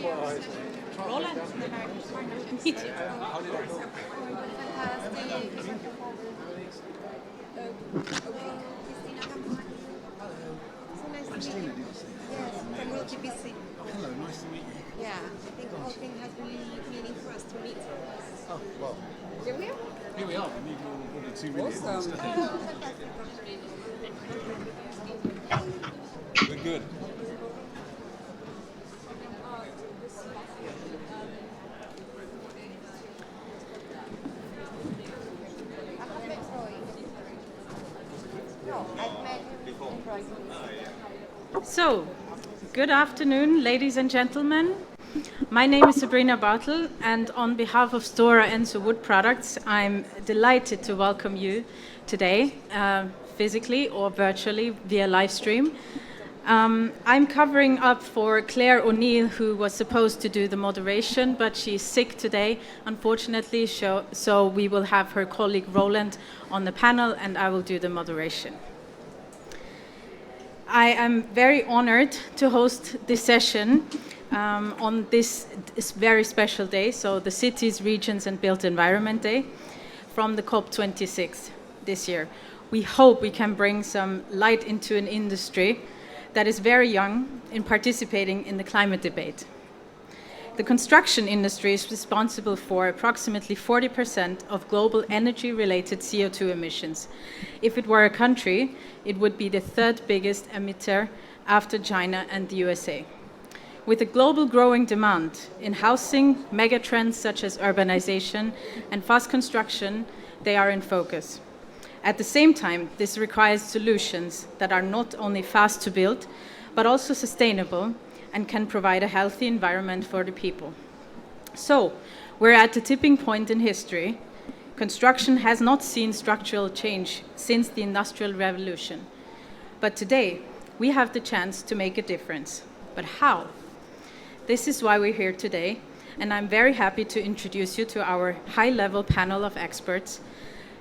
Roland. Meet you. Christina, did you say? Yes, from WBEC. Hello, nice to meet you. Yeah, I think the whole thing has been meaning for us to meet. Oh, well, Here we are. here we are. I need one or 2 minutes. Awesome. We're good. So, good afternoon, ladies and gentlemen. My name is Sabrina Bartel, and on behalf of Stora Enso Wood Products, I'm delighted to welcome you today, physically or virtually via live stream. I'm covering up for Claire O'Neill, who was supposed to do the moderation, but she's sick today, unfortunately, so we will have her colleague Roland on the panel, and I will do the moderation. I am very honored to host this session on this very special day, so the Cities, Regions and Built Environment Day from the COP26 this year. We hope we can bring some light into an industry that is very young in participating in the climate debate. The construction industry is responsible for approximately 40% of global energy-related CO2 emissions. If it were a country, it would be the third biggest emitter after China and the USA. With a global growing demand in housing, megatrends such as urbanization and fast construction, they are in focus. At the same time, this requires solutions that are not only fast to build, but also sustainable and can provide a healthy environment for the people. So, we're at a tipping point in history. Construction has not seen structural change since the Industrial Revolution. But today, we have the chance to make a difference. But how? This is why we're here today, and I'm very happy to introduce you to our high-level panel of experts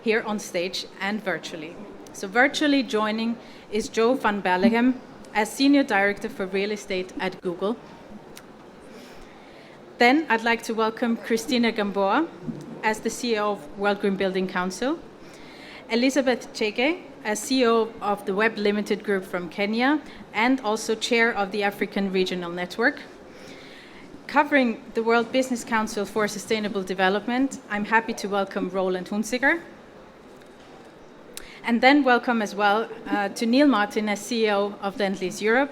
here on stage and virtually. So virtually joining is Joe van Belleghem as Senior Director for Real Estate at Google. Then I'd like to welcome Christina Gamboa as the CEO of World Green Building Council, Elizabeth Chege as CEO of the Web Limited Group from Kenya and also Chair of the African Regional Network. Covering the World Business Council for Sustainable Development, I'm happy to welcome Roland Hunziker. And then welcome as well to Neil Martin as CEO of Lend-Lease Europe.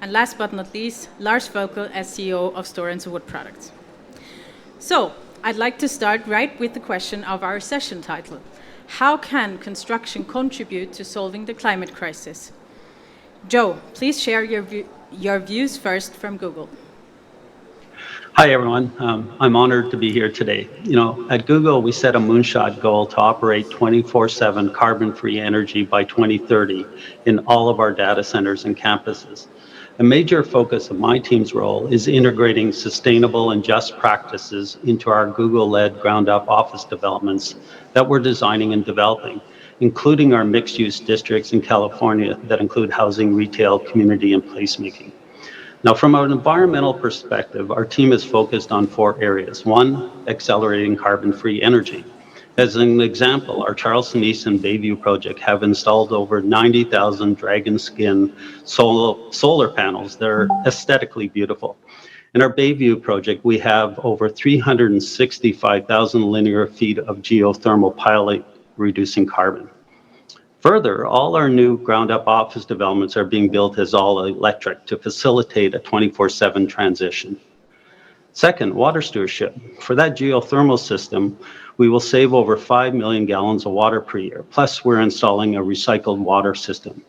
And last but not least, Lars Völkel as CEO of Stora Enso Wood Products. So, I'd like to start right with the question of our session title. How can construction contribute to solving the climate crisis? Joe, please share your views first from Google. Hi, everyone. I'm honored to be here today. At Google, we set a moonshot goal to operate 24/7 carbon-free energy by 2030 in all of our data centers and campuses. A major focus of my team's role is integrating sustainable and just practices into our Google-led ground-up office developments that we're designing and developing, including our mixed-use districts in California that include housing, retail, community, and placemaking. Now, from an environmental perspective, our team is focused on 4 areas. 1, accelerating carbon-free energy. As an example, our Charleston East and Bayview project have installed over 90,000 dragon skin solar panels that are aesthetically beautiful. In our Bayview project, we have over 365,000 linear feet of geothermal pilot reducing carbon. Further, all our new ground-up office developments are being built as all electric to facilitate a 24/7 transition. Second, water stewardship. For that geothermal system, we will save over 5 million gallons of water per year. Plus, we're installing a recycled water system.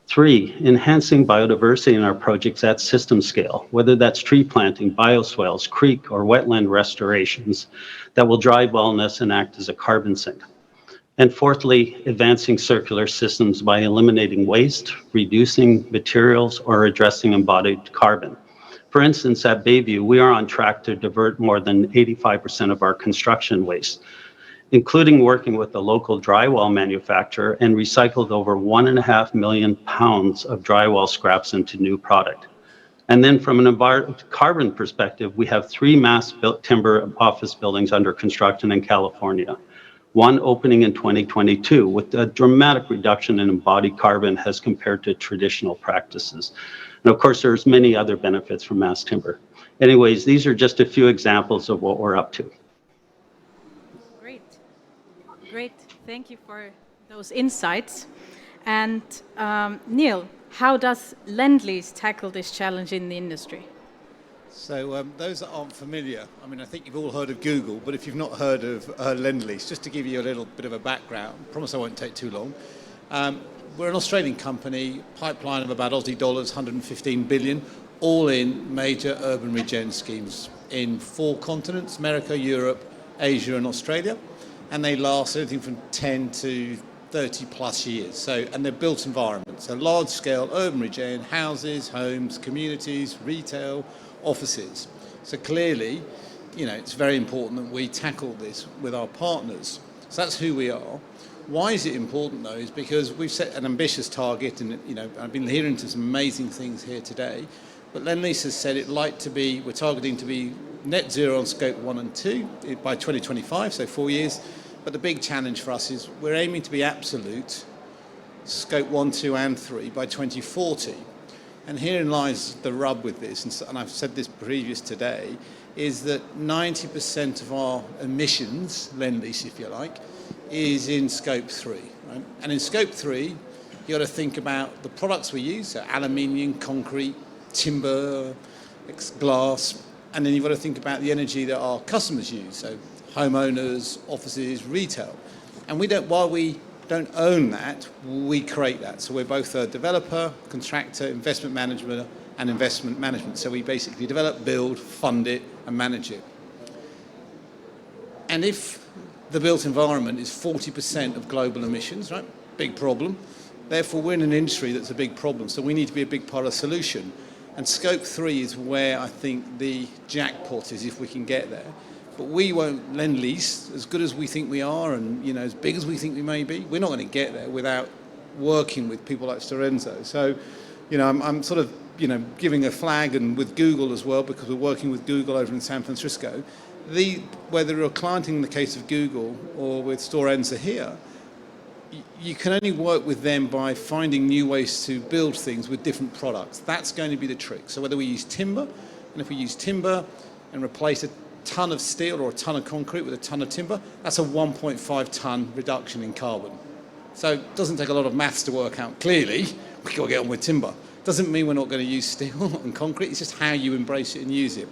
3, enhancing biodiversity in our projects at system scale, whether that's tree planting, bioswales, creek, or wetland restorations that will drive wellness and act as a carbon sink. And fourthly, advancing circular systems by eliminating waste, reducing materials, or addressing embodied carbon. For instance, at Bayview, we are on track to divert more than 85% of our construction waste, including working with the local drywall manufacturer, and recycled over 1.5 million pounds of drywall scraps into new product. And then from an carbon perspective, we have 3 mass-built timber office buildings under construction in California. One opening in 2022 with a dramatic reduction in embodied carbon as compared to traditional practices. And of course, there's many other benefits from mass timber. Anyways, these are just a few examples of what we're up to. Great. Great. Thank you for those insights. And Neil, how does Lend-Lease tackle this challenge in the industry? So those that aren't familiar, I mean, I think you've all heard of Google, but if you've not heard of Lend-Lease, just to give you a little bit of a background, I promise I won't take too long. We're an Australian company, pipeline of about Aussie dollars, 115 billion, all in major urban regen schemes in 4 continents, America, Europe, Asia and Australia. And they last anything from 10 to 30 plus years. So, and they're built environments, so large scale urban regen, houses, homes, communities, retail, offices. So clearly, you know, it's very important that we tackle this with our partners. So that's who we are. Why is it important though? Is because we've set an ambitious target, and you know, I've been hearing some amazing things here today. But Lend-Lease has said we're targeting to be net zero on scope 1 and 2 by 2025, so 4 years. But the big challenge for us is we're aiming to be absolute scope 1, 2 and 3 by 2040. And herein lies the rub with this, and I've said this previous today, is that 90% of our emissions, Lend-Lease if you like, is in scope 3. Right? And in scope 3, you've got to think about the products we use, so aluminium, concrete, timber, glass, and then you've got to think about the energy that our customers use, so homeowners, offices, retail. And while we don't own that, we create that. So we're both a developer, contractor, investment management, and investment management. So we basically develop, build, fund it, and manage it. And if the built environment is 40% of global emissions, right? Big problem. Therefore, we're in an industry that's a big problem. So we need to be a big part of the solution. And scope 3 is where I think the jackpot is, if we can get there. But we won't Lend-Lease, as good as we think we are and, you know, as big as we think we may be, we're not going to get there without working with people like Storenzo. So, you know, I'm sort of, you know, giving a flag, and with Google as well, because we're working with Google over in San Francisco. Whether you're a client in the case of Google or with Storenzo here, you can only work with them by finding new ways to build things with different products. That's going to be the trick. So whether we use timber, and if we use timber and replace a ton of steel or a ton of concrete with a ton of timber, that's a 1.5 ton reduction in carbon. So it doesn't take a lot of maths to work out. Clearly, we've got to get on with timber. Doesn't mean we're not going to use steel and concrete, it's just how you embrace it and use it.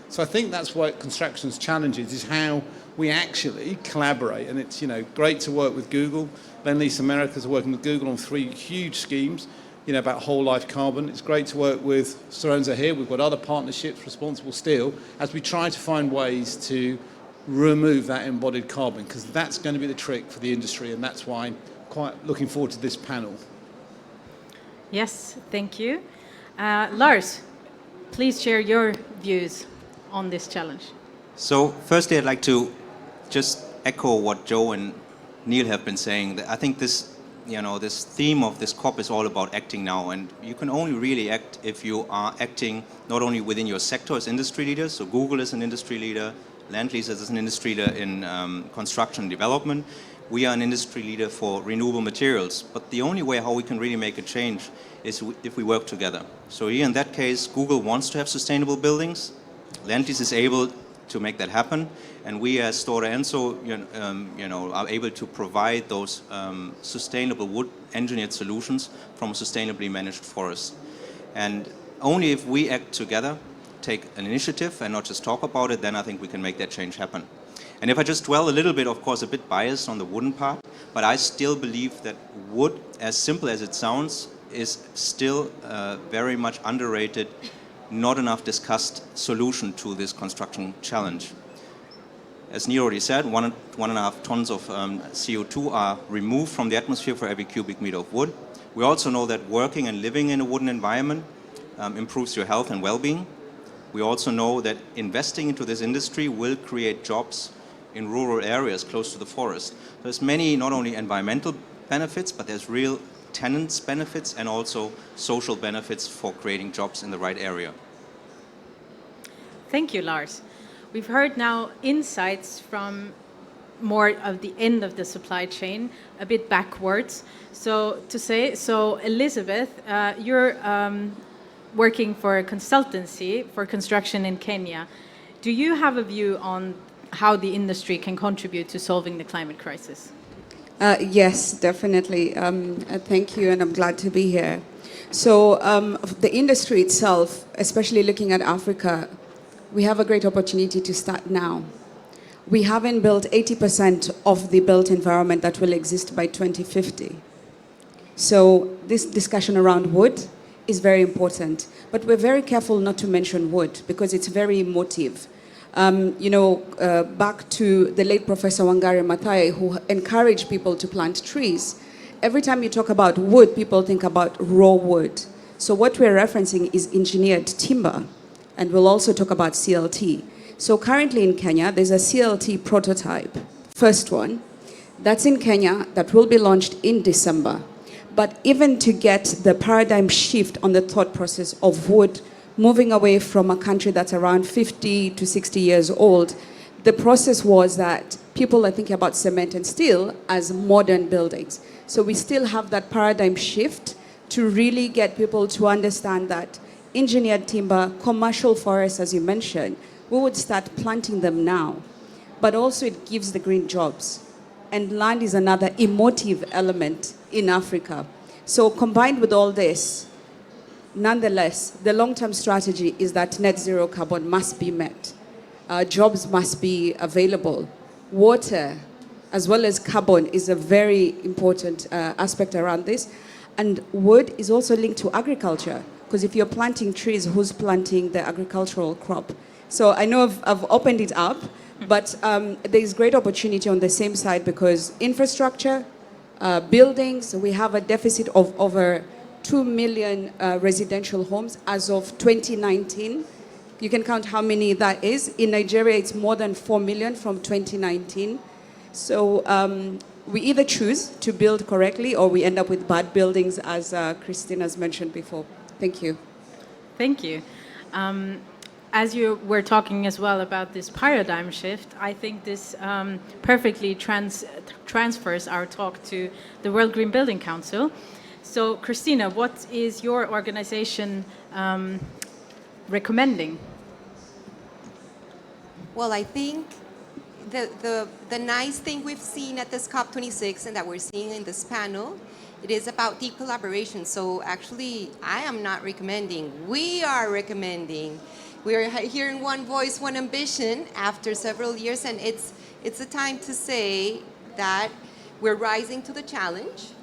So I think that's what construction's challenge is how we actually collaborate. And it's, you know, great to work with Google. Lend-Lease Americas are working with Google on 3 huge schemes, you know, about whole life carbon. It's great to work with Storenzo here. We've got other partnerships, Responsible Steel, as we try to find ways to remove that embodied carbon, because that's going to be the trick for the industry, and that's why I'm quite looking forward to this panel. Yes, thank you. Lars, please share your views on this challenge. So firstly, I'd like to just echo what Joe and Neil have been saying. I think this, you know, this theme of this COP is all about acting now, and you can only really act if you are acting not only within your sector as industry leaders, so Google is an industry leader, Lend-Lease is an industry leader in construction and development. We are an industry leader for renewable materials, but the only way how we can really make a change is if we work together. So here in that case, Google wants to have sustainable buildings. Lend-Lease is able to make that happen, and we as Stora Enso, you know, are able to provide those sustainable wood engineered solutions from a sustainably managed forest. And only if we act together, take an initiative and not just talk about it, then I think we can make that change happen. And if I just dwell a little bit, of course, a bit biased on the wooden part, but I still believe that wood, as simple as it sounds, is still very much underrated, not enough discussed solution to this construction challenge. As Neil already said, 1.5 tons of CO2 are removed from the atmosphere for every cubic meter of wood. We also know that working and living in a wooden environment improves your health and well-being. We also know that investing into this industry will create jobs in rural areas close to the forest. There's many, not only environmental benefits, but there's real tenants benefits and also social benefits for creating jobs in the right area. Thank you, Lars. We've heard now insights from more of the end of the supply chain, a bit backwards. So Elizabeth, you're working for a consultancy for construction in Kenya. Do you have a view on how the industry can contribute to solving the climate crisis? Yes, definitely. Thank you, and I'm glad to be here. So the industry itself, especially looking at Africa, we have a great opportunity to start now. We haven't built 80% of the built environment that will exist by 2050. So this discussion around wood is very important, but we're very careful not to mention wood because it's very emotive. Back to the late Professor Wangari Maathai, who encouraged people to plant trees. Every time you talk about wood, people think about raw wood. So what we're referencing is engineered timber, and we'll also talk about CLT. So currently in Kenya, there's a CLT prototype, first one, that's in Kenya, that will be launched in December. But even to get the paradigm shift on the thought process of wood moving away from a country that's around 50 to 60 years old, the process was that people are thinking about cement and steel as modern buildings. So we still have that paradigm shift to really get people to understand that engineered timber, commercial forests, as you mentioned, we would start planting them now. But also it gives the green jobs. And land is another emotive element in Africa. So combined with all this, nonetheless, the long-term strategy is that net zero carbon must be met. Jobs must be available. Water, as well as carbon, is a very important aspect around this. And wood is also linked to agriculture, because if you're planting trees, who's planting the agricultural crop? So I know I've opened it up, but there's great opportunity on the same side because infrastructure, buildings, we have a deficit of over 2 million residential homes as of 2019. You can count how many that is. In Nigeria, it's more than 4 million from 2019. So we either choose to build correctly or we end up with bad buildings, as Christina's mentioned before. Thank you. Thank you. As you were talking as well about this paradigm shift, I think this perfectly transfers our talk to the World Green Building Council. So, Christina, what is your organization recommending? Well, I think the nice thing we've seen at this COP26 and that we're seeing in this panel, it is about deep collaboration. So actually, I am not recommending. We are recommending. We're hearing one voice, one ambition after several years, and it's a time to say that we're rising to the challenge.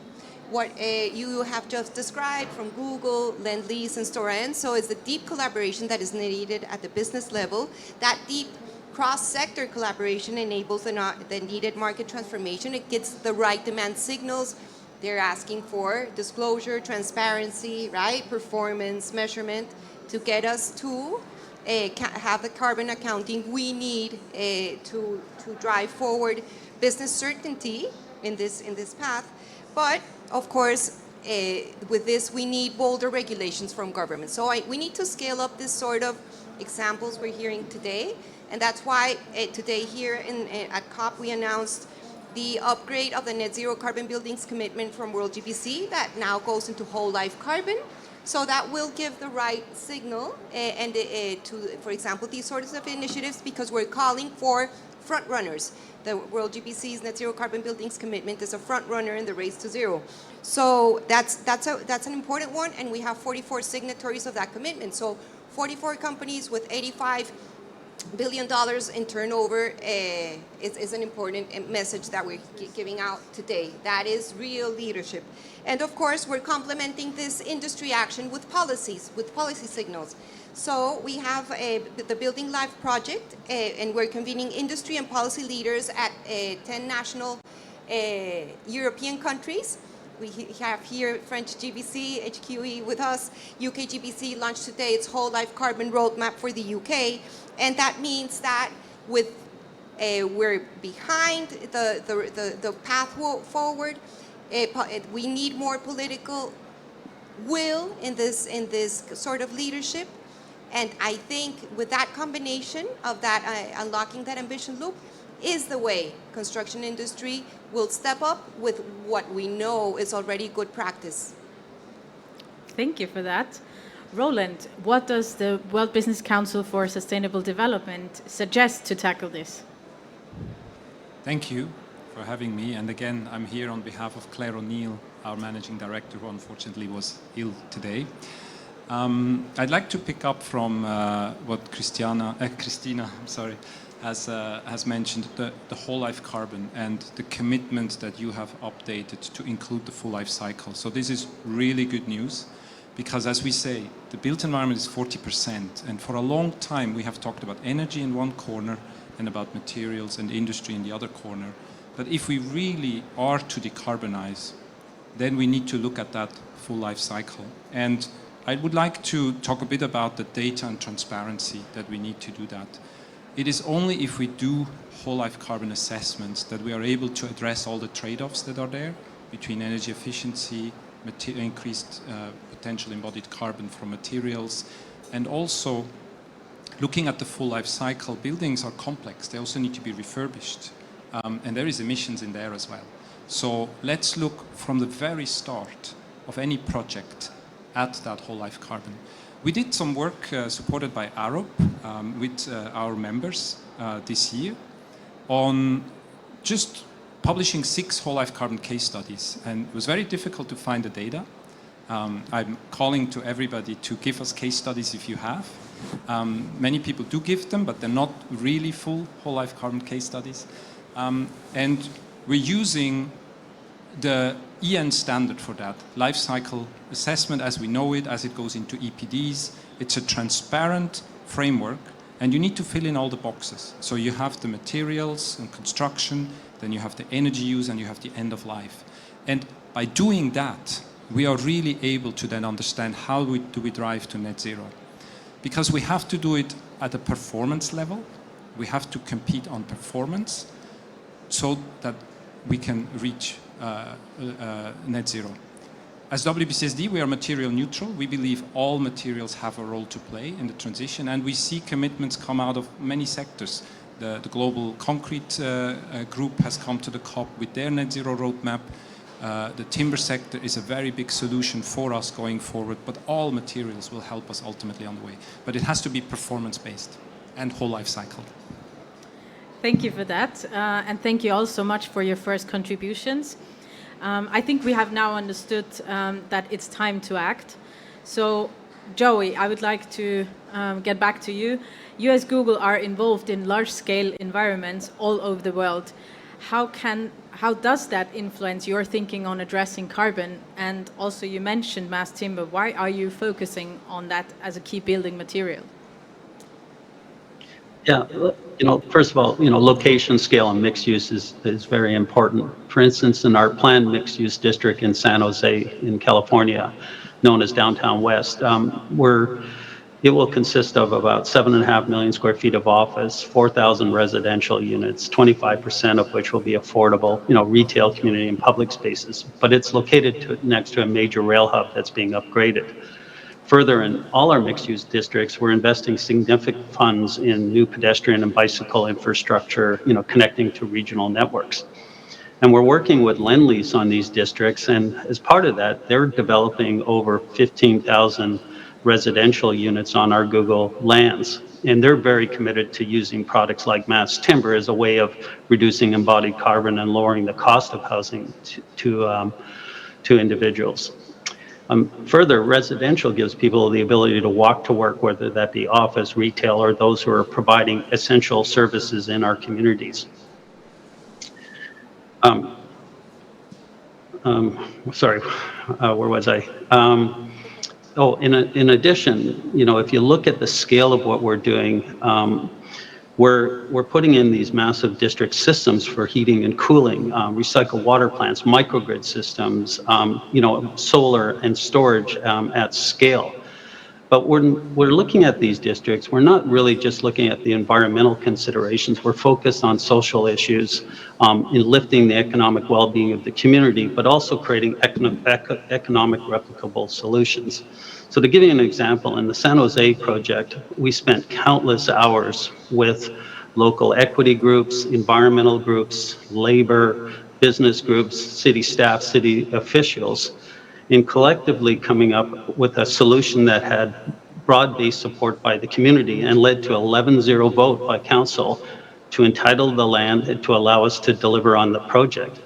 What you have just described from Google, Lend-Lease, and Stora Enso is the deep collaboration that is needed at the business level. That deep cross-sector collaboration enables the needed market transformation. It gets the right demand signals. They're asking for disclosure, transparency, right, performance, measurement to get us to have the carbon accounting we need to drive forward business certainty in this path. But of course, with this, we need bolder regulations from government. So we need to scale up this sort of examples we're hearing today. And that's why today here at COP, we announced the upgrade of the net zero carbon buildings commitment from World GBC that now goes into whole life carbon. So that will give the right signal to, for example, these sorts of initiatives, because we're calling for front runners. The World GBC's net zero carbon buildings commitment is a front runner in the race to zero. So that's an important one, and we have 44 signatories of that commitment. So 44 companies with $85 billion in turnover is an important message that we're giving out today. That is real leadership. And of course, we're complementing this industry action with policies, with policy signals. So we have the Building Life project, and we're convening industry and policy leaders at 10 national European countries. We have here French GBC, HQE with us. UK GBC launched today its whole life carbon roadmap for the UK. And that means that we're behind the path forward. We need more political will in this sort of leadership. And I think with that combination of that unlocking that ambition loop is the way construction industry will step up with what we know is already good practice. Thank you for that. Roland, what does the World Business Council for Sustainable Development suggest to tackle this? Thank you for having me. And again, I'm here on behalf of Claire O'Neill, our managing director, who unfortunately was ill today. I'd like to pick up from what Christina has mentioned, the whole life carbon and the commitment that you have updated to include the full life cycle. So this is really good news, because as we say, the built environment is 40%, and for a long time we have talked about energy in one corner and about materials and industry in the other corner. But if we really are to decarbonize, then we need to look at that full life cycle. And I would like to talk a bit about the data and transparency that we need to do that. It is only if we do whole life carbon assessments that we are able to address all the trade-offs that are there between energy efficiency, increased potential embodied carbon from materials, and also looking at the full life cycle. Buildings are complex, they also need to be refurbished, and there is emissions in there as well. So let's look from the very start of any project at that whole life carbon. We did some work supported by Arup with our members this year on just publishing 6 whole life carbon case studies, and it was very difficult to find the data. I'm calling to everybody to give us case studies if you have. Many people do give them, but they're not really full whole life carbon case studies. And we're using the UN standard for that, life cycle assessment as we know it, as it goes into EPDs. It's a transparent framework, and you need to fill in all the boxes. So you have the materials and construction, then you have the energy use, and you have the end of life. And by doing that, we are really able to then understand how do we drive to net zero. Because we have to do it at a performance level. We have to compete on performance so that we can reach net zero. As WBCSD, we are material neutral. We believe all materials have a role to play in the transition, and we see commitments come out of many sectors. The Global Concrete Group has come to the COP with their net zero roadmap. The timber sector is a very big solution for us going forward, but all materials will help us ultimately on the way. But it has to be performance-based and whole life cycle. Thank you for that, and thank you all so much for your first contributions. I think we have now understood that it's time to act. So, Joey, I would like to get back to you. You as Google are involved in large-scale environments all over the world. How does that influence your thinking on addressing carbon? And also, you mentioned mass timber. Why are you focusing on that as a key building material? Yeah, first of all, location, scale, and mixed use is very important. For instance, in our planned mixed use district in San Jose in California, known as Downtown West, it will consist of about 7.5 million square feet of office, 4,000 residential units, 25% of which will be affordable, retail, community, and public spaces. But it's located next to a major rail hub that's being upgraded. Further, in all our mixed-use districts, we're investing significant funds in new pedestrian and bicycle infrastructure, connecting to regional networks. And we're working with Lend-Lease on these districts, and as part of that, they're developing over 15,000 residential units on our Google lands. And they're very committed to using products like mass timber as a way of reducing embodied carbon and lowering the cost of housing to individuals. Further, residential gives people the ability to walk to work, whether that be office, retail, or those who are providing essential services in our communities. Sorry, where was I? In addition, if you look at the scale of what we're doing, we're putting in these massive district systems for heating and cooling, recycled water plants, microgrid systems, solar and storage at scale. But we're looking at these districts, we're not really just looking at the environmental considerations, we're focused on social issues, in lifting the economic well-being of the community, but also creating economic replicable solutions. So to give you an example, in the San Jose project, we spent countless hours with local equity groups, environmental groups, labor, business groups, city staff, city officials, in collectively coming up with a solution that had broad-based support by the community and led to 11-0 vote by council to entitle the land and to allow us to deliver on the project.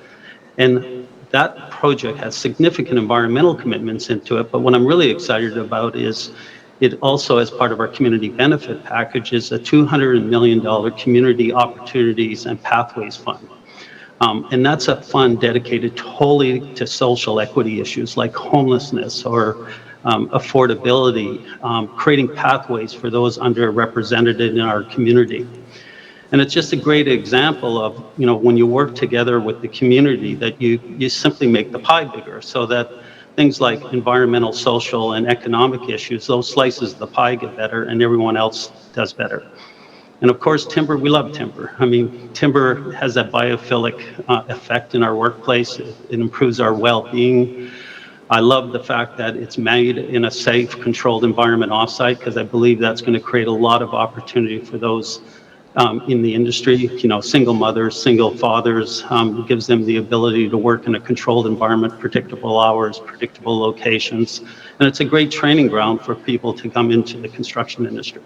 And that project has significant environmental commitments into it, but what I'm really excited about is it also, as part of our community benefit package, is a $200 million community opportunities and pathways fund. And that's a fund dedicated wholly to social equity issues like homelessness or affordability, creating pathways for those underrepresented in our community. And it's just a great example of, when you work together with the community, that you simply make the pie bigger, so that things like environmental, social, and economic issues, those slices of the pie get better and everyone else does better. And of course, timber, we love timber. I mean, timber has that biophilic effect in our workplace. It improves our well-being. I love the fact that it's made in a safe, controlled environment offsite, because I believe that's going to create a lot of opportunity for those in the industry, single mothers, single fathers. It gives them the ability to work in a controlled environment, predictable hours, predictable locations. And it's a great training ground for people to come into the construction industry.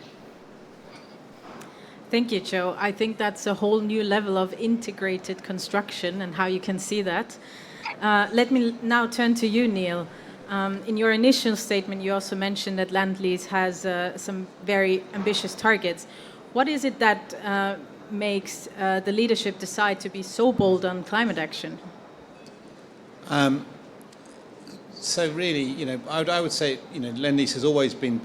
Thank you, Joe. I think that's a whole new level of integrated construction and how you can see that. Let me now turn to you, Neil. In your initial statement, you also mentioned that Lend-Lease has some very ambitious targets. What is it that makes the leadership decide to be so bold on climate action? So really, I would say, Lend-Lease has always been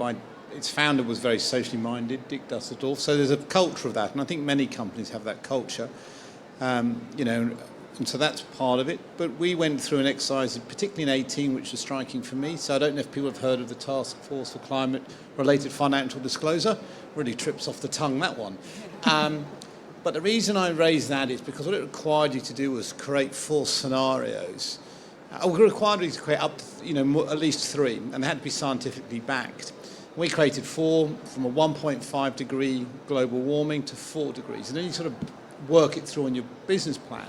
its founder was very socially minded, Dick Dusseldorf. So there's a culture of that, and I think many companies have that culture. And so that's part of it. But we went through an exercise, particularly in 2018, which was striking for me. So I don't know if people have heard of the Task Force for Climate-Related Financial Disclosure. Really trips off the tongue, that one. But the reason I raised that is because what it required you to do was create 4 scenarios. It required you to create up to, at least 3, and they had to be scientifically backed. We created 4, from a 1.5 degree global warming to 4 degrees. And then you sort of work it through on your business plan.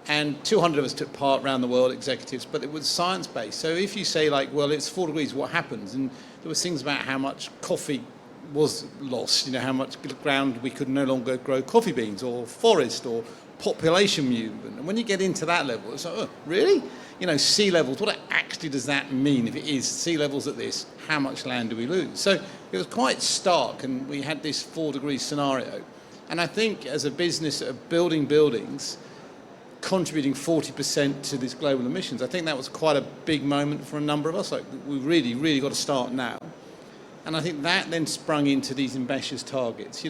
And 200 of us took part around the world, executives, but it was science-based. So if you say, well, it's 4 degrees, what happens? And there was things about how much coffee was lost, how much ground we could no longer grow coffee beans, or forest, or population movement. And when you get into that level, it's like, oh, really? Sea levels, what actually does that mean? If it is sea levels at this, how much land do we lose? So it was quite stark, and we had this 4 degree scenario. And I think as a business of building buildings, contributing 40% to these global emissions, I think that was quite a big moment for a number of us. We really, really got to start now. And I think that then sprung into these ambitious targets,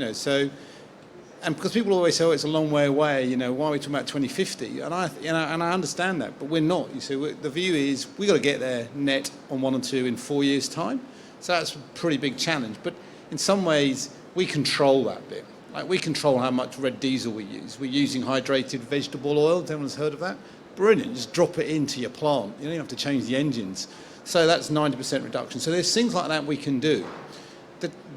and because people always say, oh, it's a long way away, why are we talking about 2050? And I understand that, but we're not. The view is we've got to get there net on 1 and 2 in 4 years' time. So that's a pretty big challenge. But in some ways, we control that bit. We control how much red diesel we use. We're using hydrated vegetable oil. Everyone's heard of that? Brilliant. Just drop it into your plant. You don't have to change the engines. So that's 90% reduction. So there's things like that we can do.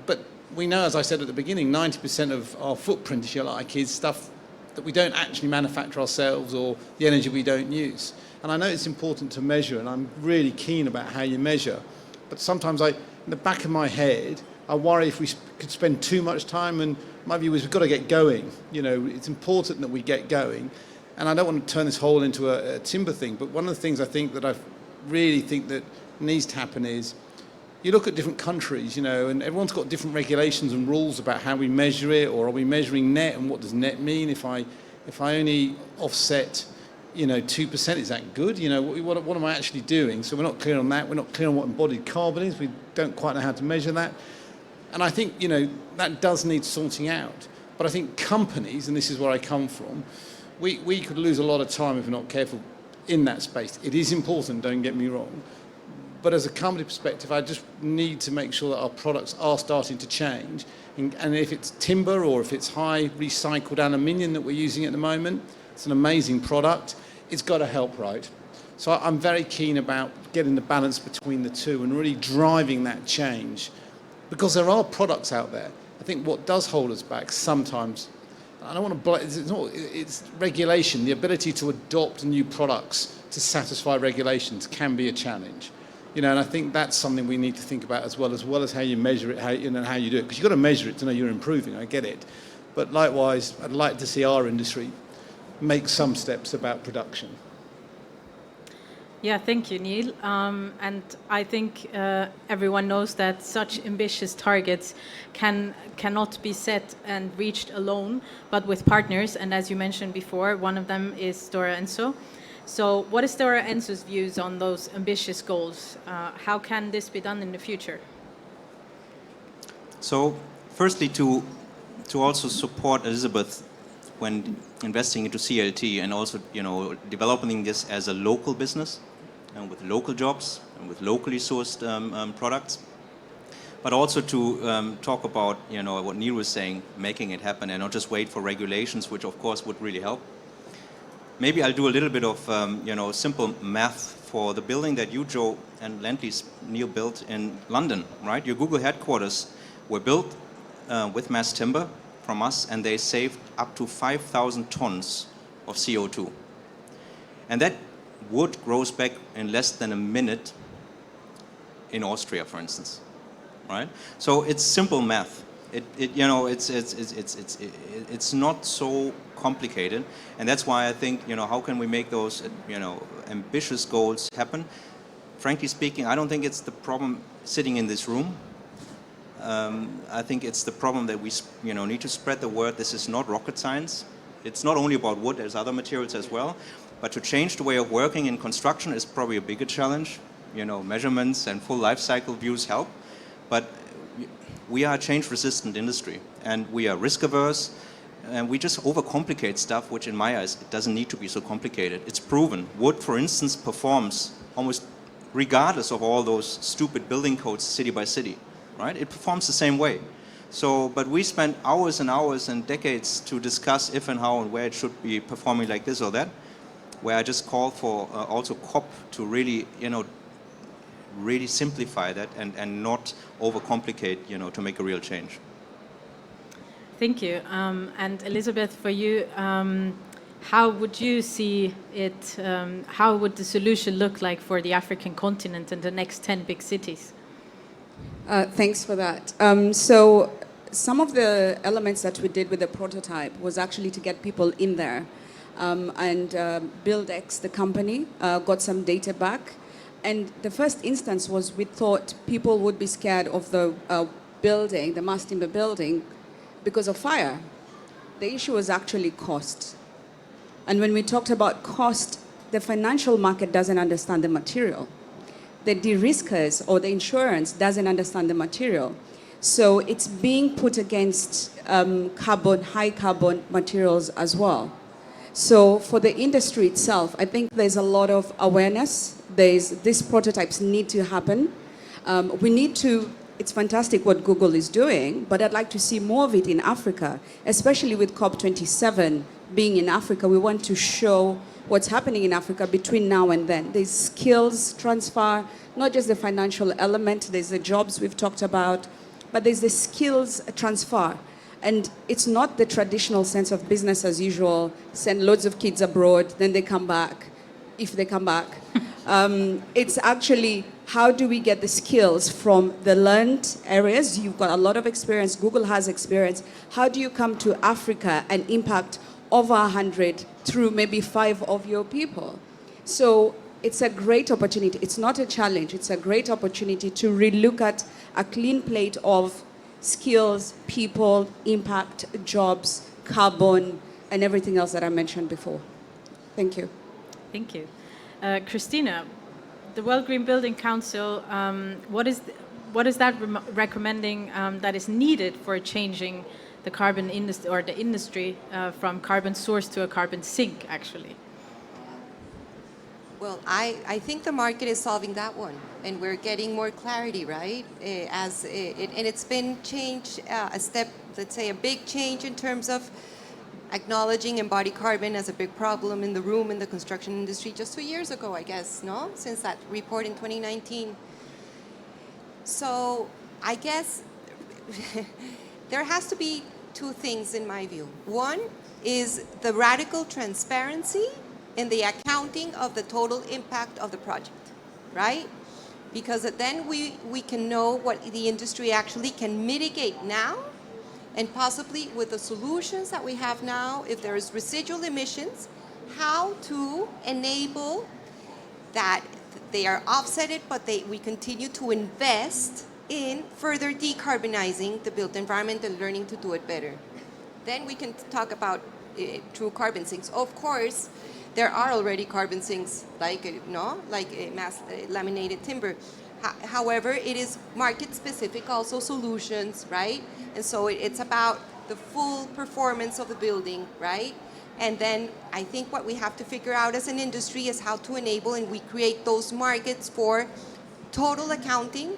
But we know, as I said at the beginning, 90% of our footprint, if you like, is stuff that we don't actually manufacture ourselves, or the energy we don't use. And I know it's important to measure, and I'm really keen about how you measure. But sometimes in the back of my head, I worry if we could spend too much time, and my view is we've got to get going. It's important that we get going. And I don't want to turn this whole into a timber thing, but one of the things I think that I really think that needs to happen is you look at different countries, and everyone's got different regulations and rules about how we measure it, or are we measuring net, and what does net mean? If I only offset, 2%, is that good? What am I actually doing? So we're not clear on that. We're not clear on what embodied carbon is. We don't quite know how to measure that. And I think, that does need sorting out. But I think companies, and this is where I come from, we could lose a lot of time if we're not careful in that space. It is important, don't get me wrong. But as a company perspective, I just need to make sure that our products are starting to change. And if it's timber or if it's high recycled aluminium that we're using at the moment, it's an amazing product. It's got to help, right? So I'm very keen about getting the balance between the two and really driving that change. Because there are products out there. I think what does hold us back sometimes, I don't want to, it's regulation. The ability to adopt new products to satisfy regulations can be a challenge. You know, and I think that's something we need to think about as well as how you measure it, how you do it. Because you've got to measure it to know you're improving, I get it. But likewise, I'd like to see our industry make some steps about production. Yeah, thank you, Neil. And I think everyone knows that such ambitious targets cannot be set and reached alone, but with partners. And as you mentioned before, one of them is Stora Enso. So what is Stora Enso's views on those ambitious goals? How can this be done in the future? So firstly, to also support Elizabeth when investing into CLT and also, you know, developing this as a local business and with local jobs and with locally sourced products, but also to talk about, you know, what Neil was saying, making it happen and not just wait for regulations, which of course would really help. Maybe I'll do a little bit of, you know, simple math for the building that you, Joe, and Lend-Lease, Neil, built in London, right? Your Google headquarters were built with mass timber from us, and they saved up to 5,000 tons of CO2. And that wood grows back in less than a minute in Austria, for instance, right? So it's simple math. You know, it's not so complicated, and that's why I think, you know, how can we make those, you know, ambitious goals happen? Frankly speaking, I don't think it's the problem sitting in this room. I think it's the problem that we, you know, need to spread the word. This is not rocket science. It's not only about wood. There's other materials as well. But to change the way of working in construction is probably a bigger challenge. You know, measurements and full life cycle views help, but we are a change-resistant industry, and we are risk-averse, and we just overcomplicate stuff, which in my eyes, it doesn't need to be so complicated. It's proven. Wood, for instance, performs almost regardless of all those stupid building codes city by city, right? It performs the same way. So, but we spend hours and hours and decades to discuss if and how and where it should be performing like this or that, where I just call for also COP to really, you know, really simplify that and not overcomplicate, you know, to make a real change. Thank you. And Elizabeth, for you, how would you see it, how would the solution look like for the African continent and the next 10 big cities? Thanks for that. So some of the elements that we did with the prototype was actually to get people in there. And BuildX, the company, got some data back. And the first instance was we thought people would be scared of the building, the mass timber building, because of fire. The issue was actually cost. And when we talked about cost, the financial market doesn't understand the material. The de-riskers or the insurance doesn't understand the material. So it's being put against high carbon materials as well. So for the industry itself, I think there's a lot of awareness. These prototypes need to happen. We need to, it's fantastic what Google is doing, but I'd like to see more of it in Africa, especially with COP27 being in Africa. We want to show what's happening in Africa between now and then. There's skills transfer, not just the financial element, there's the jobs we've talked about, but there's the skills transfer. And it's not the traditional sense of business as usual, send loads of kids abroad, then they come back, if they come back. It's actually, how do we get the skills from the learned areas? You've got a lot of experience, Google has experience. How do you come to Africa and impact over 100 through maybe 5 of your people? So it's a great opportunity. It's not a challenge, it's a great opportunity to relook at a clean plate of skills, people, impact, jobs, carbon, and everything else that I mentioned before. Thank you. Thank you. Christina, the World Green Building Council, what is that recommending that is needed for changing the carbon industry or the industry from carbon source to a carbon sink, actually? Well, I think the market is solving that one, and we're getting more clarity, right? And it's been changed a step, let's say a big change in terms of acknowledging embodied carbon as a big problem in the room in the construction industry just 2 years ago, I guess, no? Since that report in 2019. So I guess there has to be two things in my view. One is the radical transparency in the accounting of the total impact of the project, right? Because then we can know what the industry actually can mitigate now, and possibly with the solutions that we have now, if there is residual emissions, how to enable that they are offsetted, but we continue to invest in further decarbonizing the built environment and learning to do it better. Then we can talk about true carbon sinks. Of course, there are already carbon sinks like mass laminated timber. However, it is market-specific also solutions, right? And so it's about the full performance of the building, right? And then I think what we have to figure out as an industry is how to enable and we create those markets for total accounting,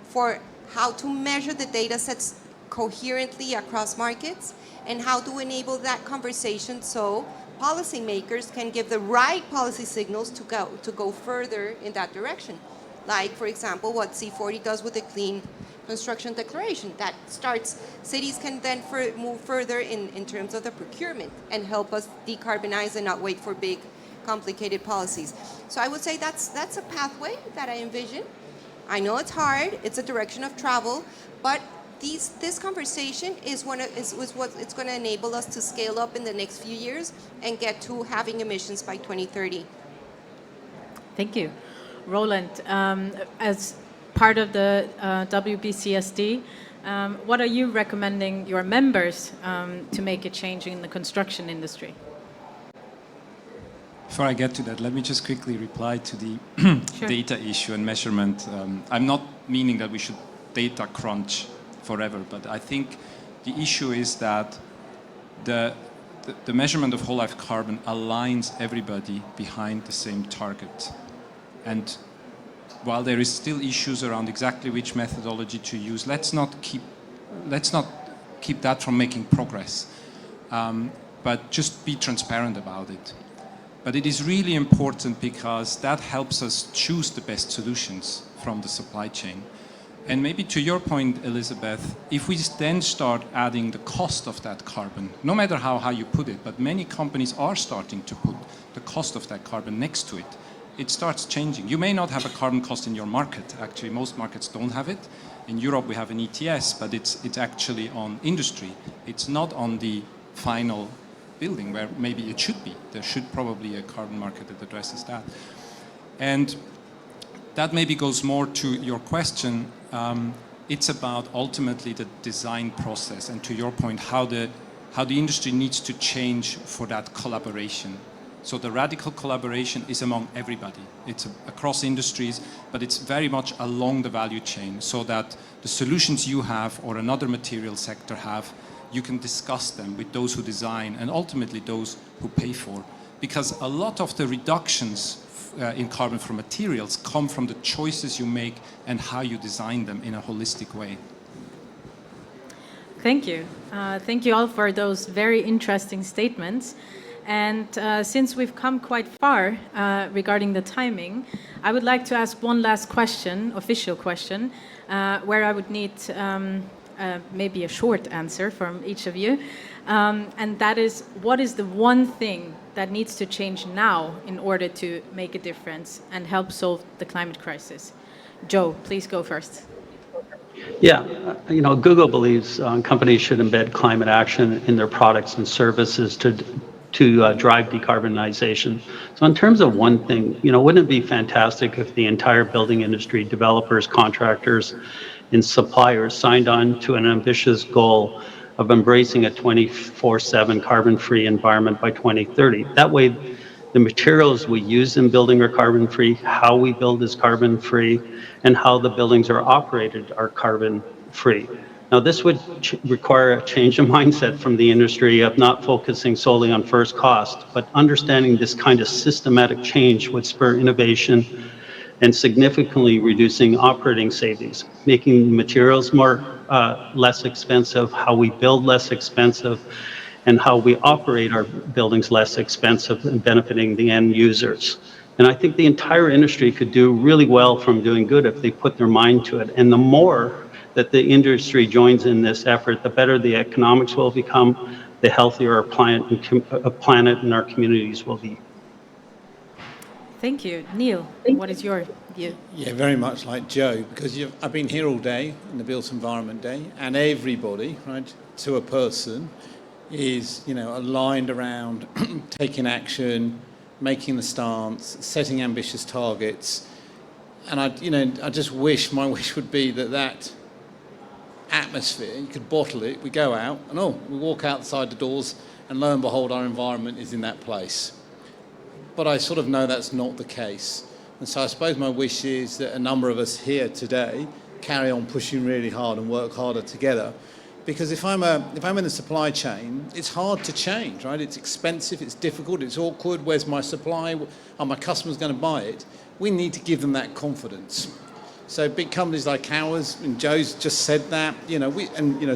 for how to measure the data sets coherently across markets, and how to enable that conversation so policymakers can give the right policy signals to go further in that direction. Like, for example, what C40 does with the Clean Construction Declaration. That starts, cities can then move further in terms of the procurement and help us decarbonize and not wait for big, complicated policies. So I would say that's a pathway that I envision. I know it's hard, it's a direction of travel, but this conversation is what it's going to enable us to scale up in the next few years and get to having emissions by 2030. Thank you. Roland, as part of the WBCSD, what are you recommending your members to make a change in the construction industry? Before I get to that, let me just quickly reply to the Sure. data issue and measurement. I'm not meaning that we should data crunch forever, but I think the issue is that the measurement of whole life carbon aligns everybody behind the same target. And while there is still issues around exactly which methodology to use, let's not keep that from making progress, but just be transparent about it. But it is really important because that helps us choose the best solutions from the supply chain. And maybe to your point, Elizabeth, if we then start adding the cost of that carbon, no matter how you put it, but many companies are starting to put the cost of that carbon next to it, it starts changing. You may not have a carbon cost in your market. Actually, most markets don't have it. In Europe, we have an ETS, but it's actually on industry. It's not on the final building where maybe it should be. There should probably be a carbon market that addresses that. And that maybe goes more to your question. It's about ultimately the design process, and to your point, how the industry needs to change for that collaboration. So the radical collaboration is among everybody. It's across industries, but it's very much along the value chain, so that the solutions you have or another material sector have, you can discuss them with those who design and ultimately those who pay for. Because a lot of the reductions in carbon from materials come from the choices you make and how you design them in a holistic way. Thank you. Thank you all for those very interesting statements. And since we've come quite far regarding the timing, I would like to ask one last question, official question, where I would need maybe a short answer from each of you. And that is, what is the one thing that needs to change now in order to make a difference and help solve the climate crisis? Joe, please go first. Yeah, Google believes companies should embed climate action in their products and services to drive decarbonization. So in terms of one thing, wouldn't it be fantastic if the entire building industry, developers, contractors, and suppliers signed on to an ambitious goal of embracing a 24/7 carbon-free environment by 2030. That way, the materials we use in building are carbon-free, how we build is carbon-free, and how the buildings are operated are carbon-free. Now, this would require a change of mindset from the industry of not focusing solely on first cost, but understanding this kind of systematic change would spur innovation and significantly reducing operating savings, making materials less expensive, how we build less expensive, and how we operate our buildings less expensive and benefiting the end users. And I think the entire industry could do really well from doing good if they put their mind to it. And the more that the industry joins in this effort, the better the economics will become, the healthier our planet and our communities will be. Thank you. Neil, what is your view? Yeah, very much like Joe, because I've been here all day in the Built Environment Day, and everybody, right, to a person, is aligned around taking action, making the stance, setting ambitious targets, and I just wish, my wish would be that atmosphere, you could bottle it, we go out, and we walk outside the doors, and lo and behold, our environment is in that place. But I sort of know that's not the case. And so I suppose my wish is that a number of us here today carry on pushing really hard and work harder together. Because if I'm in the supply chain, it's hard to change, right? It's expensive, it's difficult, it's awkward. Where's my supply? Are my customers going to buy it? We need to give them that confidence. So big companies like ours, and Joe's just said that,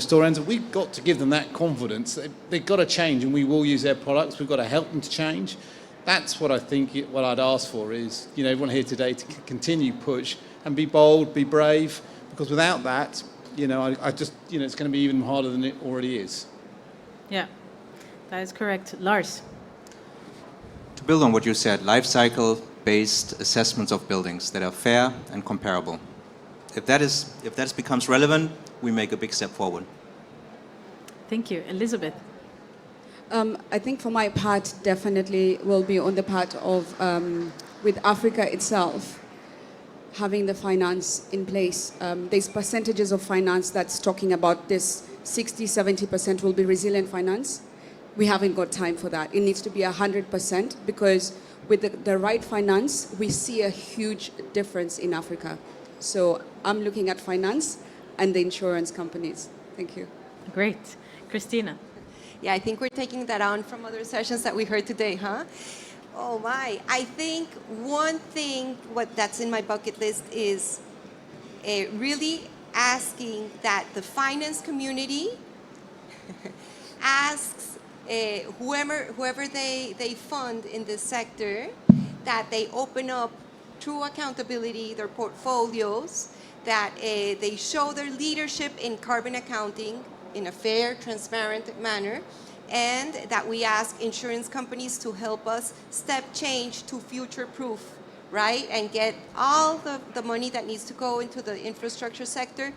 store owners, we've got to give them that confidence. They've got to change, and we will use their products. We've got to help them to change. That's what I think, what I'd ask for is, everyone here today to continue push and be bold, be brave, because without that, I just, it's going to be even harder than it already is. Yeah, that is correct. Lars? To build on what you said, life cycle-based assessments of buildings that are fair and comparable. If that becomes relevant, we make a big step forward. Thank you. Elizabeth? I think for my part, definitely will be on the part of, with Africa itself, having the finance in place. There's percentages of finance that's talking about this 60-70% will be resilient finance. We haven't got time for that. It needs to be 100% because with the right finance, we see a huge difference in Africa. So I'm looking at finance and the insurance companies. Thank you. Great. Christina? Yeah, I think we're taking that on from other sessions that we heard today, huh? Oh my, I think one thing that's in my bucket list is really asking that the finance community asks whoever they fund in this sector, that they open up true accountability, their portfolios, that they show their leadership in carbon accounting in a fair, transparent manner, and that we ask insurance companies to help us step change to future-proof, right? And get all the money that needs to go into the infrastructure sector,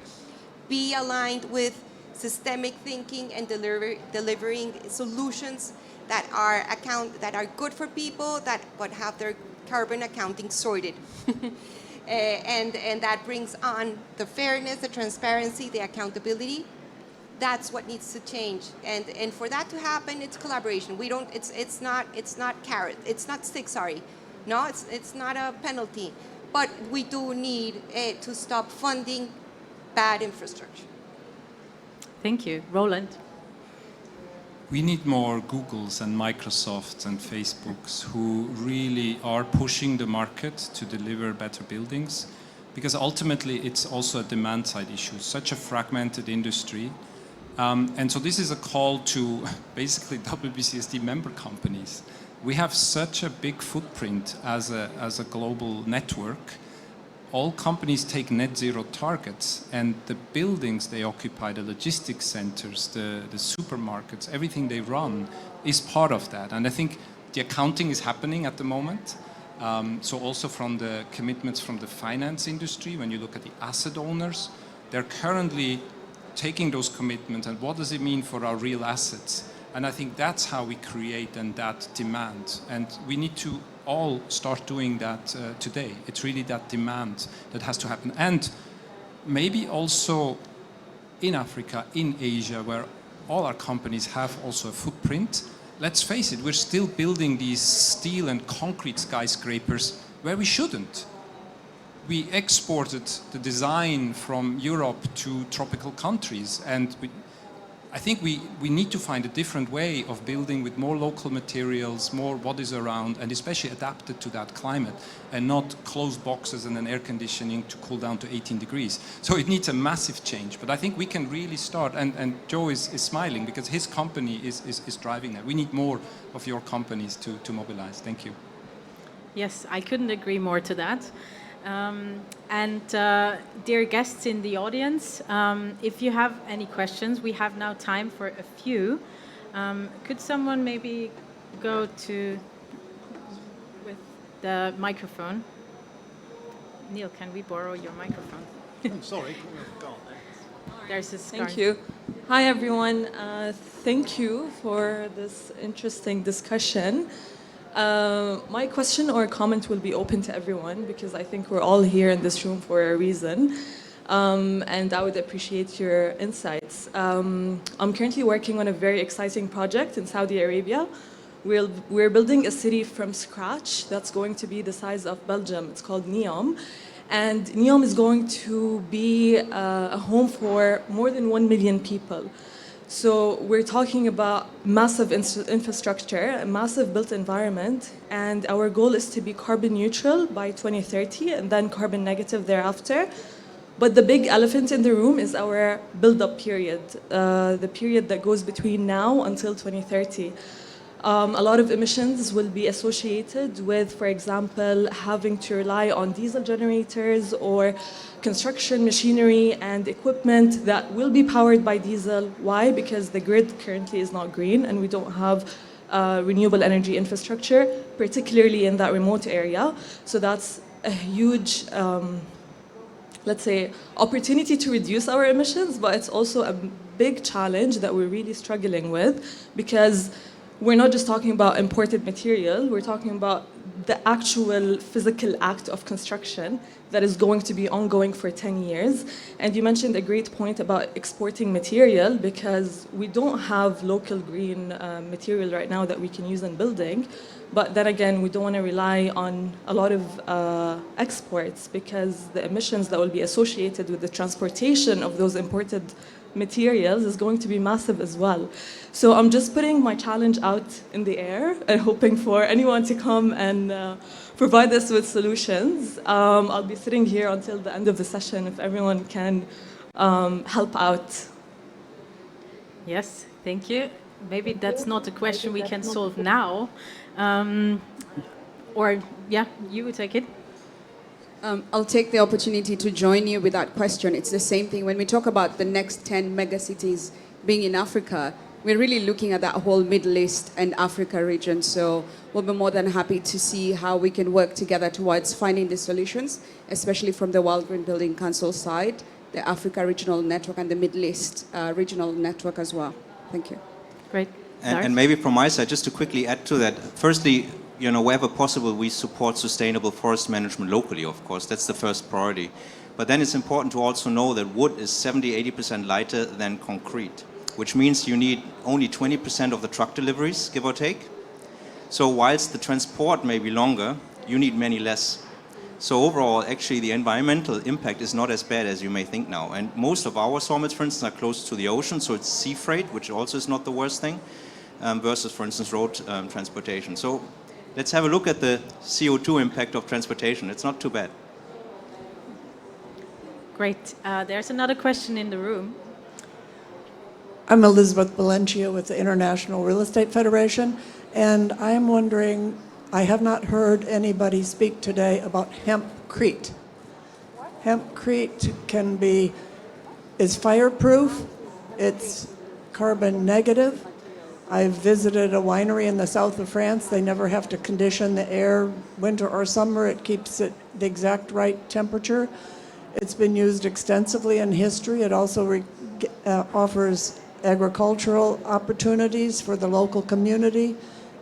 be aligned with systemic thinking and delivering solutions that are good for people, but have their carbon accounting sorted. And that brings on the fairness, the transparency, the accountability. That's what needs to change, and for that to happen, it's collaboration. We don't. It's not carrot. It's not stick. Sorry, no. It's not a penalty, but we do need to stop funding bad infrastructure. Thank you. Roland? We need more Googles and Microsofts and Facebooks who really are pushing the market to deliver better buildings, because ultimately it's also a demand side issue. Such a fragmented industry. And so this is a call to basically WBCSD member companies. We have such a big footprint as a global network. All companies take net zero targets, and the buildings they occupy, the logistics centers, the supermarkets, everything they run is part of that. And I think the accounting is happening at the moment. So also from the commitments from the finance industry, when you look at the asset owners, they're currently taking those commitments and what does it mean for our real assets. And I think that's how we create and that demand. And we need to all start doing that today. It's really that demand that has to happen. And maybe also in Africa, in Asia, where all our companies have also a footprint. Let's face it, we're still building these steel and concrete skyscrapers where we shouldn't. we exported the design from Europe to tropical countries, and I think we need to find a different way of building with more local materials, more what is around, and especially adapted to that climate, and not closed boxes and an air conditioning to cool down to 18 degrees. So it needs a massive change, but I think we can really start, and Joe is smiling because his company is driving that. We need more of your companies to mobilize. Thank you. Yes, I couldn't agree more to that. Dear guests in the audience, if you have any questions, we have now time for a few. Could someone maybe go with the microphone? Neil, can we borrow your microphone? Oh, sorry. There's a scar. Thank you. Hi, everyone. Thank you for this interesting discussion. My question or comment will be open to everyone because I think we're all here in this room for a reason. And I would appreciate your insights. I'm currently working on a very exciting project in Saudi Arabia. We're building a city from scratch that's going to be the size of Belgium. It's called Neom. And Neom is going to be a home for more than 1 million people. So we're talking about massive infrastructure, a massive built environment, and our goal is to be carbon neutral by 2030 and then carbon negative thereafter. But the big elephant in the room is our build-up period, the period that goes between now until 2030. A lot of emissions will be associated with, for example, having to rely on diesel generators or construction machinery and equipment that will be powered by diesel. Why? Because the grid currently is not green and we don't have renewable energy infrastructure, particularly in that remote area. So that's a huge, let's say, opportunity to reduce our emissions, but it's also a big challenge that we're really struggling with because we're not just talking about imported material, we're talking about the actual physical act of construction that is going to be ongoing for 10 years. And you mentioned a great point about exporting material because we don't have local green material right now that we can use in building. But then again, we don't want to rely on a lot of exports because the emissions that will be associated with the transportation of those imported materials is going to be massive as well. So I'm just putting my challenge out in the air and hoping for anyone to come and provide us with solutions. I'll be sitting here until the end of the session if everyone can help out. Yes, thank you. Maybe that's not a question we can solve now. Or, yeah, you would take it. I'll take the opportunity to join you with that question. It's the same thing. When we talk about the next 10 megacities being in Africa, we're really looking at that whole Middle East and Africa region. So we'll be more than happy to see how we can work together towards finding the solutions, especially from the World Green Building Council side, the Africa Regional Network and the Middle East Regional Network as well. Thank you. Great. And maybe from my side, just to quickly add to that, firstly, wherever possible, we support sustainable forest management locally, of course. That's the first priority. But then it's important to also know that wood is 70-80% lighter than concrete, which means you need only 20% of the truck deliveries, give or take. So whilst the transport may be longer, you need many less. So overall, actually, the environmental impact is not as bad as you may think now. And most of our sawmills, for instance, are close to the ocean, so it's sea freight, which also is not the worst thing, versus, for instance, road transportation. So let's have a look at the CO2 impact of transportation. It's not too bad. Great. There's another question in the room. I'm Elizabeth Valencia with the International Real Estate Federation, and I'm wondering, I have not heard anybody speak today about Hempcrete. Hempcrete is fireproof, it's carbon negative. I've visited a winery in the south of France. They never have to condition the air, winter or summer. It keeps it the exact right temperature. It's been used extensively in history. It also offers agricultural opportunities for the local community.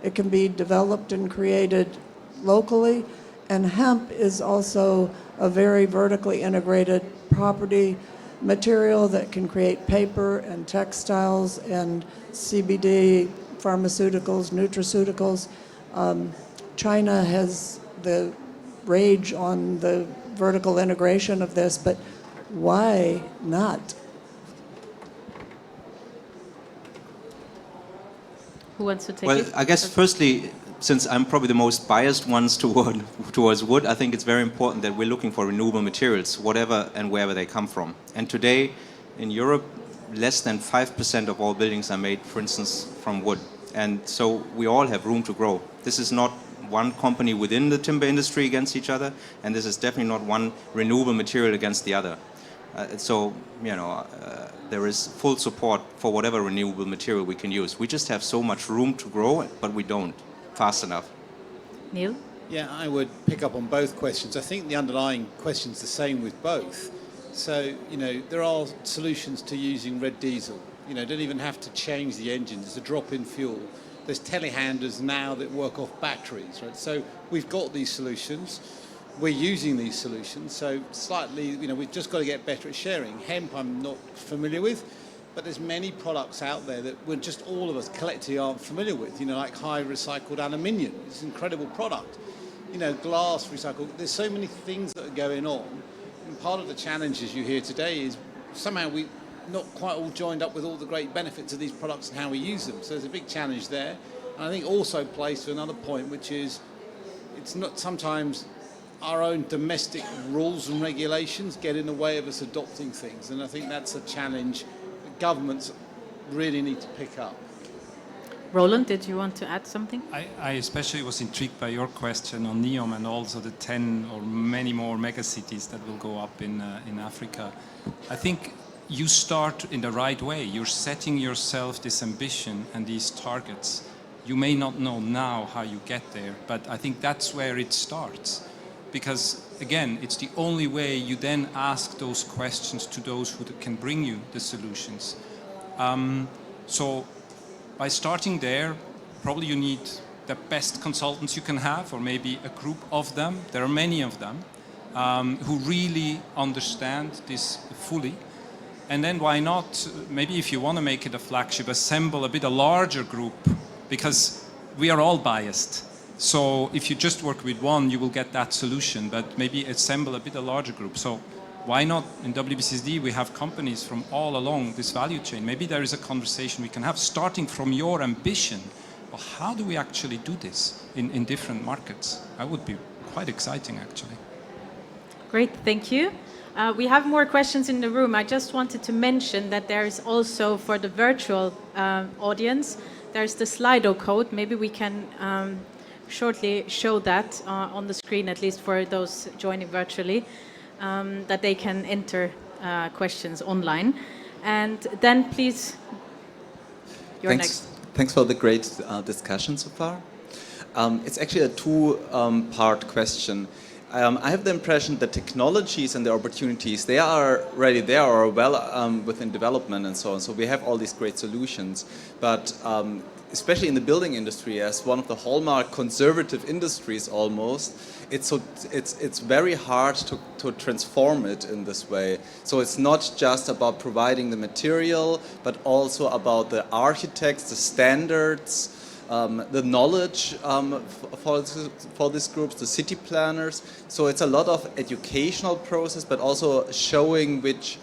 It can be developed and created locally. And hemp is also a very vertically integrated property material that can create paper and textiles and CBD, pharmaceuticals, nutraceuticals. China has the rage on the vertical integration of this, but why not? Who wants to take Well, it? I guess firstly, since I'm probably the most biased ones towards wood, I think it's very important that we're looking for renewable materials, whatever and wherever they come from. And today, in Europe, less than 5% of all buildings are made, for instance, from wood. And so we all have room to grow. This is not one company within the timber industry against each other, and this is definitely not one renewable material against the other. There is full support for whatever renewable material we can use. We just have so much room to grow, but we don't fast enough. Neil? Yeah, I would pick up on both questions. I think the underlying question's the same with both. So, there are solutions to using red diesel. Don't even have to change the engine. There's a drop in fuel. There's telehandlers now that work off batteries, right? So we've got these solutions. We're using these solutions. So slightly, we've just got to get better at sharing. Hemp, I'm not familiar with, but there's many products out there that we're just all of us collectively aren't familiar with. Like high recycled aluminium. It's an incredible product. Glass recycled. There's so many things that are going on. And part of the challenges you hear today is somehow we not quite all joined up with all the great benefits of these products and how we use them. So there's a big challenge there. And I think also plays to another point, which is it's not sometimes our own domestic rules and regulations get in the way of us adopting things. And I think that's a challenge that governments really need to pick up. Roland, did you want to add something? I especially was intrigued by your question on NEOM and also the 10 or many more megacities that will go up in Africa. I think you start in the right way. You're setting yourself this ambition and these targets. You may not know now how you get there, but I think that's where it starts. Because again, it's the only way you then ask those questions to those who can bring you the solutions. So by starting there, probably you need the best consultants you can have, or maybe a group of them. There are many of them who really understand this fully. And then why not, maybe if you want to make it a flagship, assemble a bit a larger group, because we are all biased. So if you just work with one, you will get that solution, but maybe assemble a bit a larger group. So why not in WBCSD, we have companies from all along this value chain. Maybe there is a conversation we can have, starting from your ambition. Well, how do we actually do this in different markets? That would be quite exciting, actually. Great, thank you. We have more questions in the room. I just wanted to mention that there is also, for the virtual audience, there's the Slido code. Maybe we can shortly show that on the screen, at least for those joining virtually, that they can enter questions online. And then please, you're next. Thanks for the great discussion so far. It's actually a two-part question. I have the impression that technologies and the opportunities, they are already there or well within development and so on. So we have all these great solutions. But especially in the building industry, as one of the hallmark conservative industries almost, it's very hard to transform it in this way. So it's not just about providing the material, but also about the architects, the standards, the knowledge for these groups, the city planners. So it's a lot of educational process, but also showing which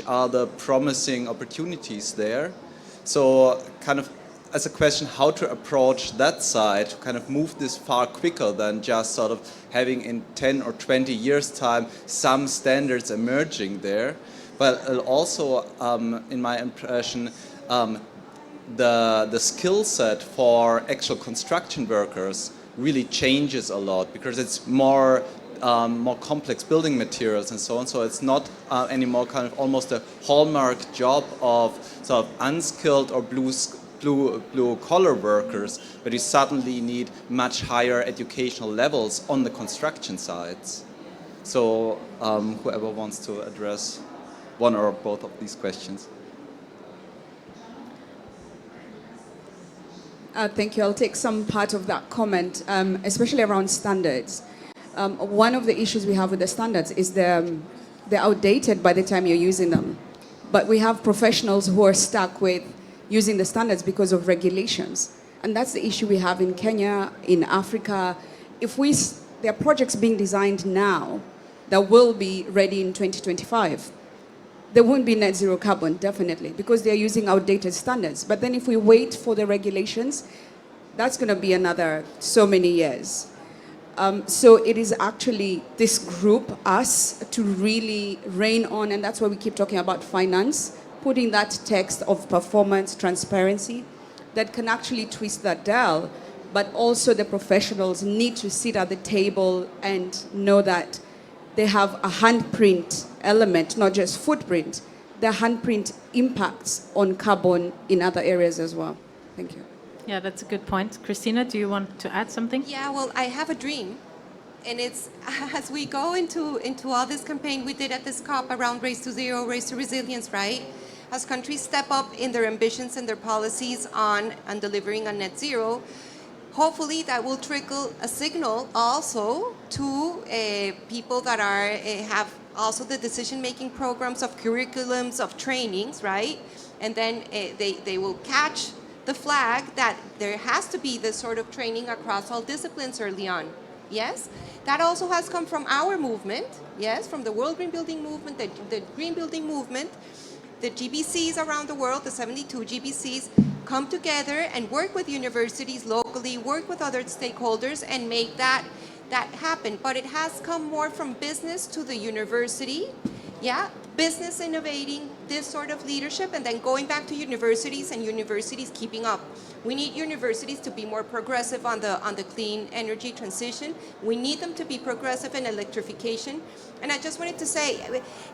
are the promising opportunities there. So kind of as a question, how to approach that side, to kind of move this far quicker than just sort of having in 10 or 20 years time some standards emerging there. But also, in my impression, the skill set for actual construction workers really changes a lot, because it's more complex building materials and so on. So it's not anymore kind of almost a hallmark job of sort of unskilled or blue-collar workers, but you suddenly need much higher educational levels on the construction sites. So whoever wants to address one or both of these questions. Thank you. I'll take some part of that comment, especially around standards. One of the issues we have with the standards is they're outdated by the time you're using them. But we have professionals who are stuck with using the standards because of regulations. And that's the issue we have in Kenya, in Africa. There are projects being designed now that will be ready in 2025. There won't be net zero carbon, definitely, because they're using outdated standards. But then if we wait for the regulations, that's going to be another so many years. So it is actually this group, us, to really rein on, and that's why we keep talking about finance, putting that text of performance, transparency, that can actually twist that dial. But also the professionals need to sit at the table and know that they have a handprint element, not just footprint. The handprint impacts on carbon in other areas as well. Thank you. Yeah, that's a good point. Christina, do you want to add something? Yeah, well, I have a dream. And it's, as we go into all this campaign we did at this COP around Race to Zero, Race to Resilience, right? As countries step up in their ambitions and their policies on delivering on net zero, hopefully that will trickle a signal also to people that have also the decision-making programs of curriculums, of trainings, right? And then they will catch the flag that there has to be this sort of training across all disciplines early on. Yes? That also has come from our movement, yes, from the World Green Building Movement, the Green Building Movement. The GBCs around the world, the 72 GBCs, come together and work with universities locally, work with other stakeholders, and make that happen. But it has come more from business to the university, yeah, business innovating this sort of leadership, and then going back to universities and universities keeping up. We need universities to be more progressive on the clean energy transition. We need them to be progressive in electrification. And I just wanted to say,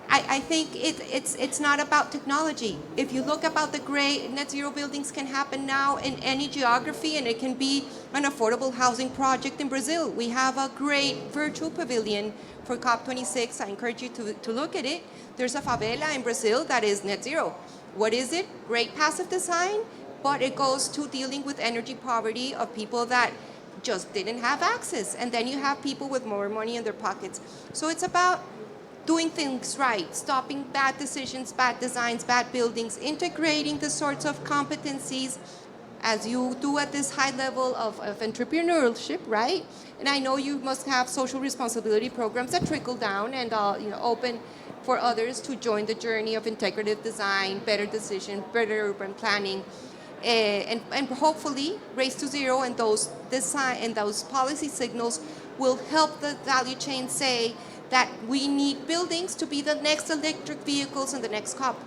I think it's not about technology. If you look about the gray, net zero buildings can happen now in any geography, and it can be an affordable housing project in Brazil. We have a great virtual pavilion for COP26. I encourage you to look at it. There's a favela in Brazil that is net zero. What is it? Great passive design, but it goes to dealing with energy poverty of people that just didn't have access. And then you have people with more money in their pockets. So it's about doing things right, stopping bad decisions, bad designs, bad buildings, integrating the sorts of competencies as you do at this high level of entrepreneurship, right? And I know you must have social responsibility programs that trickle down and open for others to join the journey of integrative design, better decision, better urban planning, and hopefully Race to Zero and those design and those policy signals will help the value chain say that we need buildings to be the next electric vehicles in the next COP.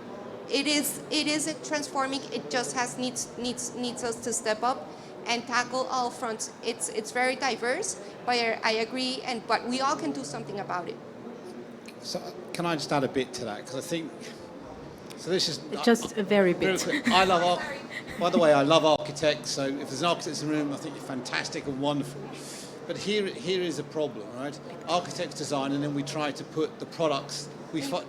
It is transforming. It just needs us to step up and tackle all fronts. It's very diverse, but I agree, but we all can do something about it. So can I just add a bit to that? Because I think, so this is... Just a very bit. I love, by the way, I love architects, so if there's an architect in the room, I think you're fantastic and wonderful. But here is a problem, right? Architects design, and then we try to put the products,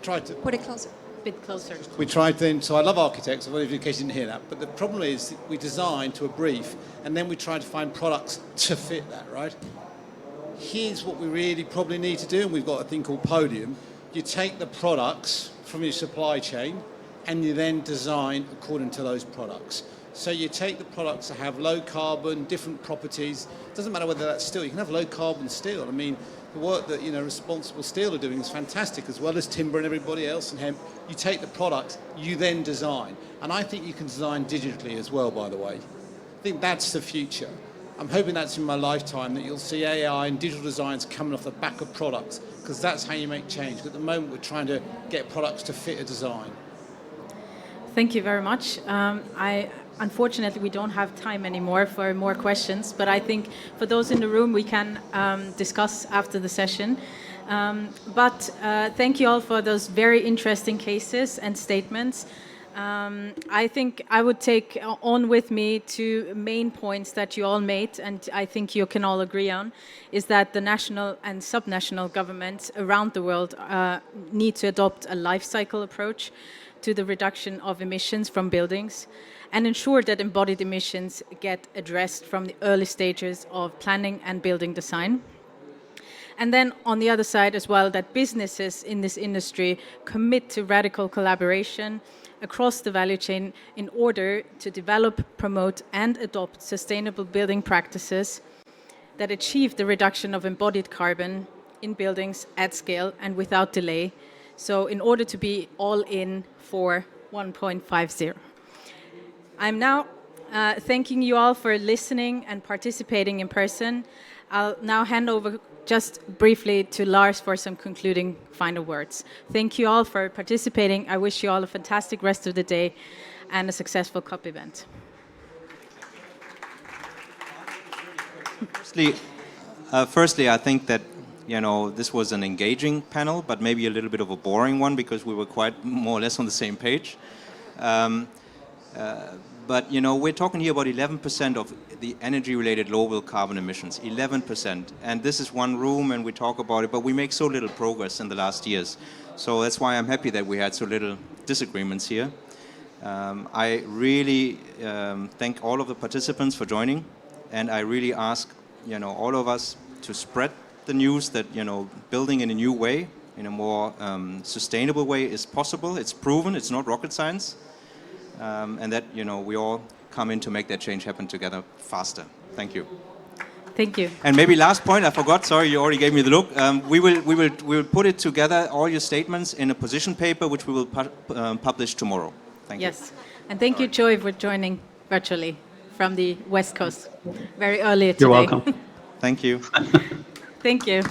try to... Put it closer. A bit closer. We tried then, so I love architects, in case you didn't hear that, but the problem is we design to a brief, and then we try to find products to fit that, right? Here's what we really probably need to do, and we've got a thing called Podium. You take the products from your supply chain, and you then design according to those products. So you take the products that have low carbon, different properties. It doesn't matter whether that's steel. You can have low carbon steel. I mean, the work that Responsible Steel are doing is fantastic, as well as timber and everybody else and hemp. You take the product, you then design. And I think you can design digitally as well, by the way. I think that's the future. I'm hoping that's in my lifetime, that you'll see AI and digital designs coming off the back of products, because that's how you make change. At the moment, we're trying to get products to fit a design. Thank you very much. Unfortunately, we don't have time anymore for more questions, but I think for those in the room, we can discuss after the session. But thank you all for those very interesting cases and statements. I think I would take on with me two main points that you all made, and I think you can all agree on, is that the national and subnational governments around the world need to adopt a life cycle approach to the reduction of emissions from buildings and ensure that embodied emissions get addressed from the early stages of planning and building design. And then on the other side as well, that businesses in this industry commit to radical collaboration across the value chain in order to develop, promote, and adopt sustainable building practices that achieve the reduction of embodied carbon in buildings at scale and without delay. So in order to be all in for 1.50. I'm now thanking you all for listening and participating in person. I'll now hand over just briefly to Lars for some concluding final words. Thank you all for participating. I wish you all a fantastic rest of the day and a successful COP event. Firstly, I think that this was an engaging panel, but maybe a little bit of a boring one because we were quite more or less on the same page. But we're talking here about 11% of the energy-related global carbon emissions, 11%. And this is one room and we talk about it, but we make so little progress in the last years. So that's why I'm happy that we had so little disagreements here. I really thank all of the participants for joining. And I really ask, all of us to spread the news that, building in a new way, in a more sustainable way is possible. It's proven, it's not rocket science. And that we all come in to make that change happen together faster. Thank you. Thank you. And maybe last point, I forgot. Sorry, you already gave me the look. We will put it together, all your statements, in a position paper, which we will publish tomorrow. Thank you. Yes, and thank you, Joy, for joining virtually from the West Coast very early today. You're welcome. Thank you. Thank you.